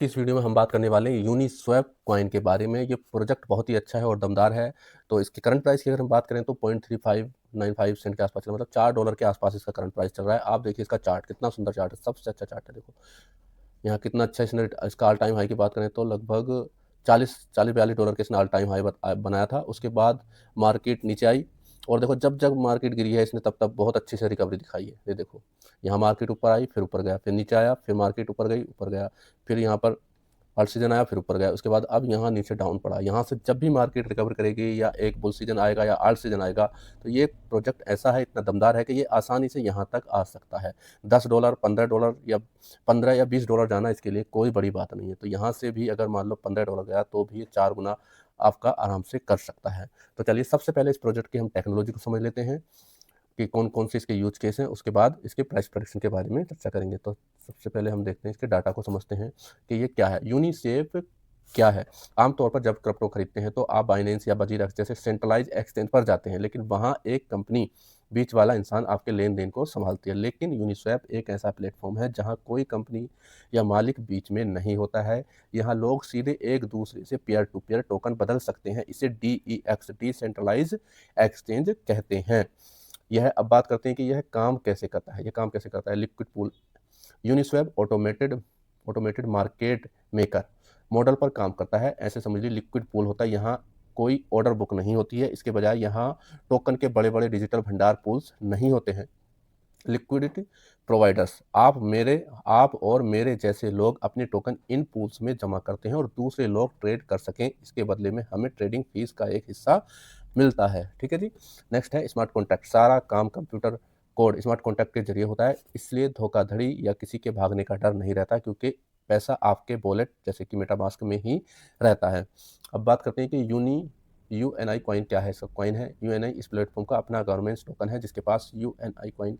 इस वीडियो में हम बात करने वाले हैं यूनिस्वैप कॉइन के बारे में। ये प्रोजेक्ट बहुत ही अच्छा है और दमदार है। तो इसकी करंट प्राइस की अगर हम बात करें तो 0.3595 सेंट के आसपास, मतलब $4 के आसपास इसका करंट प्राइस चल रहा है। आप देखिए इसका चार्ट, कितना सुंदर चार्ट है, सबसे अच्छा चार्ट है। देखो यहाँ कितना अच्छा इसने, इसका ऑल टाइम हाई की बात करें तो लगभग 40-42 डॉलर के इसने ऑल टाइम हाई बनाया था। उसके बाद मार्केट नीचे आई और देखो जब जब मार्केट गिरी है इसने तब तब बहुत अच्छे से रिकवरी दिखाई है। ये देखो यहाँ मार्केट ऊपर आई, फिर ऊपर गया, फिर नीचे आया, फिर मार्केट ऊपर गई, ऊपर गया, फिर यहाँ पर अल्ट सीजन आया, फिर ऊपर गया, उसके बाद अब यहाँ नीचे डाउन पड़ा। यहाँ से जब भी मार्केट रिकवर करेगी या एक बुल सीजन आएगा या अल्ट सीजन आएगा तो ये प्रोजेक्ट ऐसा है, इतना दमदार है कि ये आसानी से यहाँ तक आ सकता है। $10, $15 या 15 या $20 जाना इसके लिए कोई बड़ी बात नहीं है। तो यहाँ से भी अगर मान लो $15 गया तो भी 4 गुना आपका आराम से कर सकता है। तो चलिए सबसे पहले इस प्रोजेक्ट की हम टेक्नोलॉजी को समझ लेते हैं कि कौन कौन से इसके यूज केस हैं, उसके बाद इसके प्राइस प्रेडिक्शन के बारे में चर्चा करेंगे। तो सबसे पहले हम देखते हैं इसके डाटा को, समझते हैं कि ये क्या है, यूनिसेफ क्या है। आमतौर पर जब क्रिप्टो खरीदते हैं तो आप बाइनेंस या बजीरक्स जैसे सेंट्रलाइज एक्सचेंज पर जाते हैं, लेकिन वहाँ एक कंपनी, बीच वाला इंसान आपके लेन देन को संभालती है। लेकिन यूनिस्वैप एक ऐसा प्लेटफॉर्म है जहाँ कोई कंपनी या मालिक बीच में नहीं होता है। यहाँ लोग सीधे एक दूसरे से पेयर टू पेयर टोकन बदल सकते हैं। इसे DEX, डिसेंट्रलाइज एक्सचेंज कहते हैं। यह, अब बात करते हैं कि यह काम कैसे करता है। यह काम कैसे करता है, liquid pool. Uniswap automated market maker model पर काम करता है। ऐसे समझ लीजिए लिक्विड पूल होता है, यहाँ कोई ऑर्डर बुक नहीं होती है। इसके बजाय यहाँ टोकन के बड़े बड़े डिजिटल भंडार पूल्स नहीं होते हैं। लिक्विडिटी प्रोवाइडर्स, आप और मेरे जैसे लोग अपने टोकन इन पूल्स में जमा करते हैं और दूसरे लोग ट्रेड कर सकें। इसके बदले में हमें ट्रेडिंग फीस का एक हिस्सा मिलता है। ठीक है जी। नेक्स्ट है स्मार्ट कॉन्ट्रैक्ट। सारा काम कंप्यूटर कोड स्मार्ट कॉन्ट्रैक्ट के जरिए होता है, इसलिए धोखाधड़ी या किसी के भागने का डर नहीं रहता, क्योंकि पैसा आपके वॉलेट जैसे कि मेटामास्क में ही रहता है। अब बात करते हैं कि UNI कॉइन क्या है। इसका कॉइन है UNI, इस प्लेटफॉर्म का अपना गवर्नमेंट टोकन है। जिसके पास UNI कॉइन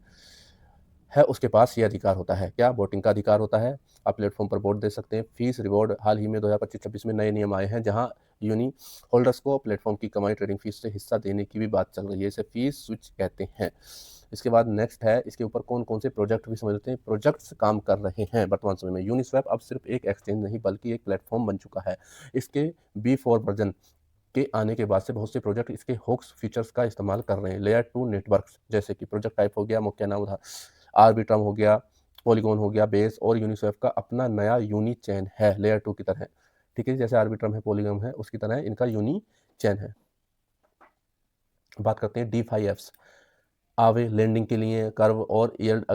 है उसके पास ये अधिकार होता है, क्या, वोटिंग का अधिकार होता है। आप प्लेटफॉर्म पर वोट दे सकते हैं। फीस रिवॉर्ड, हाल ही में 2025-26 में नए नियम आए हैं जहां यूनी होल्डर्स को प्लेटफॉर्म की कमाई ट्रेडिंग फीस से हिस्सा देने की भी बात चल रही है। इसे फीस स्विच कहते हैं। इसके बाद नेक्स्ट है, इसके ऊपर कौन कौन से प्रोजेक्ट भी समझ लेते हैं। प्रोजेक्ट्स काम कर रहे हैं वर्तमान समय में। यूनिस्वैप अब सिर्फ एक एक्सचेंज नहीं बल्कि एक प्लेटफॉर्म बन चुका है। इसके B4 वर्जन के आने के बाद से बहुत से प्रोजेक्ट इसके होक्स फीचर्स का इस्तेमाल कर रहे हैं। लेयर 2 नेटवर्क्स, जैसे कि प्रोजेक्ट टाइप हो गया, मुख्य नाम था, आर्बिट्रम हो गया, पॉलीगॉन हो गया, बेस और यूनिस्वैप का अपना नया यूनी चैन है लेयर 2 की तरह। ठीक है, जैसे आर्बिट्रम है, पॉलीगॉन है, उसकी तरह इनका यूनी चैन है। बात करते हैं DeFi एप्स। आवे लैंडिंग के लिए कर्व और यील्ड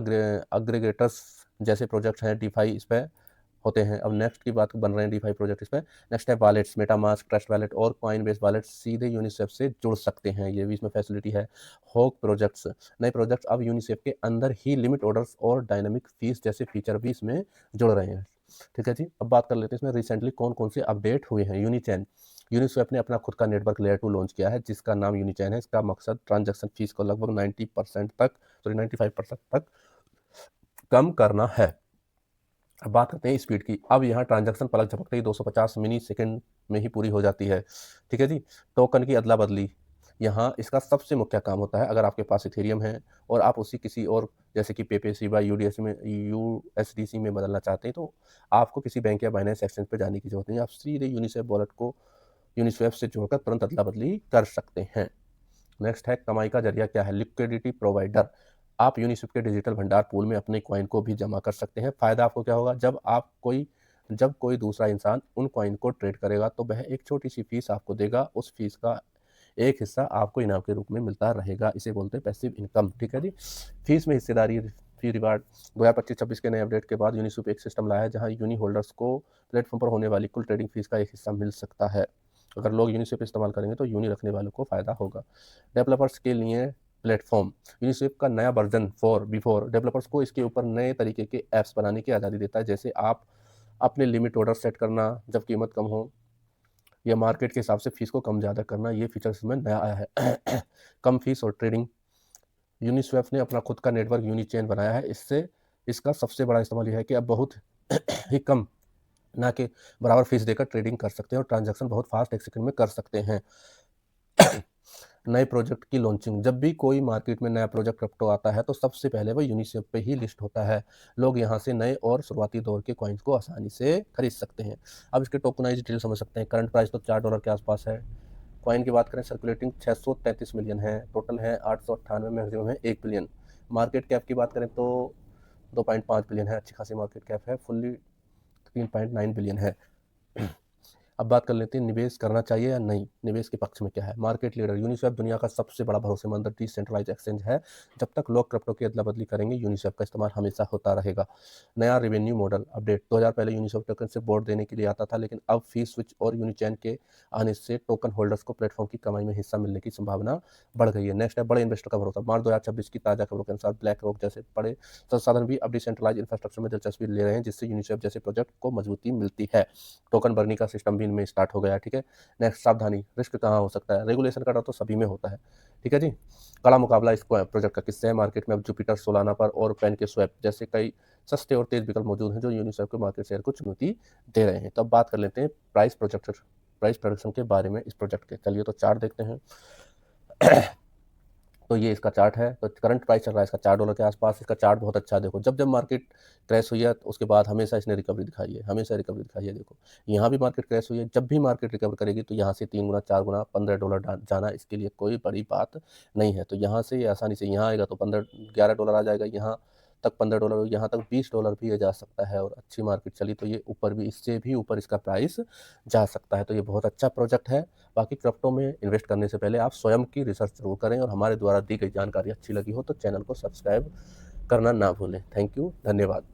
अग्रीगेटर्स जैसे प्रोजेक्ट्स हैं DeFi इस पर होते हैं। अब नेक्स्ट की बात बन रहे हैं DeFi प्रोजेक्ट इस पर। नेक्स्ट है वॉलेट्स, मेटामास्क, ट्रस्ट वॉलेट और कॉइन बेस वॉलेट सीधे यूनिसेफ से जुड़ सकते हैं, ये भी इसमें फैसिलिटी है। होक प्रोजेक्ट्स, नए प्रोजेक्ट्स अब यूनिसेफ के अंदर ही लिमिट ऑर्डर्स और डायनामिक फीस जैसे फीचर भी इसमें जुड़ रहे हैं। ठीक है जी। अब बात कर लेते हैं इसमें रिसेंटली कौन कौन से अपडेट हुए हैं। यूनिचैन, यूनिस्वैप ने अपना खुद का नेटवर्क लेयर 2 लॉन्च किया है जिसका नाम यूनिचैन है। इसका मकसद ट्रांजैक्शन फीस को लगभग 95% तक कम करना है। अब बात करते हैं स्पीड की। अब यहाँ ट्रांजैक्शन पलक झपकते ही 250 मिली सेकेंड में ही पूरी हो जाती है। ठीक है जी। टोकन की अदला बदली, यहाँ इसका सबसे मुख्य काम होता है। अगर आपके पास इथेरियम है और आप उसी किसी और जैसे कि पेपे, शिबा, USDC में बदलना चाहते हैं तो आपको किसी बैंक या बाइनेंस एक्सचेंज पर जाने की जरूरत नहीं है। आप सीधे यूनिसेफ वॉलेट को यूनिस्वैप से जोड़कर तुरंत अदला बदली कर सकते हैं। नेक्स्ट है कमाई का जरिया क्या है। लिक्विडिटी प्रोवाइडर, आप यूनिस्वैप के डिजिटल भंडार पूल में अपने कॉइन को भी जमा कर सकते हैं। फायदा आपको क्या होगा, जब कोई दूसरा इंसान उन कॉइन को ट्रेड करेगा तो वह एक छोटी सी फीस आपको देगा। उस फीस का एक हिस्सा आपको इनाम के रूप में मिलता रहेगा। इसे बोलते हैं पैसिव इनकम। ठीक है जी। फीस में हिस्सेदारी, फी रिवार्ड, 2025-26 के नए अपडेट के बाद यूनिस्वैप एक सिस्टम लाया है जहां यूनी होल्डर्स को प्लेटफॉर्म पर होने वाली कुल ट्रेडिंग फीस का एक हिस्सा मिल सकता है। अगर लोग यूनिस्वैप इस्तेमाल करेंगे तो यूनी रखने वालों को फायदा होगा। डेवलपर्स के लिए प्लेटफॉर्म, यूनिस्वैप का नया वर्जन 4 B4 डेवलपर्स को इसके ऊपर नए तरीके के ऐप्स बनाने की आज़ादी देता है, जैसे आप अपने लिमिट ऑर्डर सेट करना जब कीमत कम हो, या मार्केट के हिसाब से फीस को कम ज़्यादा करना। ये फीचर्स में नया आया है। कम फीस और ट्रेडिंग, यूनिस्वैप ने अपना खुद का नेटवर्क यूनी चेन बनाया है। इससे इसका सबसे बड़ा इस्तेमाल यह है कि अब बहुत ही कम, ना कि बराबर फीस देकर ट्रेडिंग कर सकते हैं और ट्रांजैक्शन बहुत फास्ट 1 सेकंड में कर सकते हैं। नए प्रोजेक्ट की लॉन्चिंग, जब भी कोई मार्केट में नया प्रोजेक्ट क्रिप्टो आता है तो सबसे पहले वो यूनिस्वैप पे ही लिस्ट होता है। लोग यहाँ से नए और शुरुआती दौर के कॉइन्स को आसानी से खरीद सकते हैं। अब इसके टोकनाइज्ड डिटेल समझ सकते हैं। करंट प्राइस तो $4 के आसपास है। कॉइन की बात करें, सर्कुलेटिंग 633 मिलियन है, टोटल है 898, मैक्सिमम है 1 बिलियन। मार्केट कैप की बात करें तो 2.5 बिलियन है, अच्छी खासी मार्केट कैप है। फुल्ली 3.9 बिलियन है। अब बात कर लेते हैं निवेश करना चाहिए या नहीं, निवेश के पक्ष में क्या है। मार्केट लीडर यूनिस्वैप दुनिया का सबसे बड़ा भरोसेमंद डिसेंट्रलाइज एक्सचेंज है। जब तक लोग क्रिप्टो की अदला बदली करेंगे, यूनिस्वैप का इस्तेमाल हमेशा होता रहेगा। नया रेवेन्यू मॉडल अपडेट, 2000 पहले यूनिस्वैप टोकन से बोर्ड देने के लिए आता था, लेकिन अब फी स्विच और यूनिचैन के आने से टोकन होल्डर्स को प्लेटफॉर्म की कमाई में हिस्सा मिलने की संभावना बढ़ गई है। नेक्स्ट है बड़े इन्वेस्टर का भरोसा। मार्च 2026 की ताजा खबरों के अनुसार ब्लैक रॉक जैसे बड़े संसाधन भी अब डिसेंट्रलाइज इंफ्रास्ट्रक्चर में दिलचस्पी ले रहे हैं, जिससे यूनिस्वैप जैसे प्रोजेक्ट को मजबूती मिलती है। टोकन बर्निंग का सिस्टम भी इनमें स्टार्ट हो गया है। ठीक है, नेक्स्ट सावधानी, रिस्क कहाँ हो सकता है। रेगुलेशन का डर तो सभी में होता है। ठीक है जी। कड़ा मुकाबला इसको प्रोजेक्ट का किससे है। मार्केट में अब जुपिटर, सोलाना पर और पेन के स्वैप जैसे कई सस्ते और तेज विकल्प मौजूद हैं जो यूनिस्वैप के मार्केट शेयर को चुनौती दे रहे हैं। तो अब बात कर लेते हैं प्राइस प्रोडक्शन के बारे में इस प्रोजेक्ट के। चलिए तो चार्ट देखते हैं। तो ये इसका चार्ट है। तो करंट प्राइस चल रहा है इसका $4 के आसपास। इसका चार्ट बहुत अच्छा है। देखो, जब जब मार्केट क्रैश हुई है तो उसके बाद हमेशा इसने रिकवरी दिखाई है, हमेशा रिकवरी दिखाई है। देखो, यहाँ भी मार्केट क्रैश हुई है, जब भी मार्केट रिकवर करेगी तो यहाँ से 3 गुना 4 गुना $15 जाना इसके लिए कोई बड़ी बात नहीं है। तो यहाँ से आसानी से यहाँ आएगा तो $11 आ जाएगा, यहाँ तक $15, यहाँ तक $20 भी ये जा सकता है। और अच्छी मार्केट चली तो ये ऊपर भी, इससे भी ऊपर इसका प्राइस जा सकता है। तो ये बहुत अच्छा प्रोजेक्ट है। बाकी क्रिप्टो में इन्वेस्ट करने से पहले आप स्वयं की रिसर्च जरूर करें, और हमारे द्वारा दी गई जानकारी अच्छी लगी हो तो चैनल को सब्सक्राइब करना ना भूलें। थैंक यू, धन्यवाद।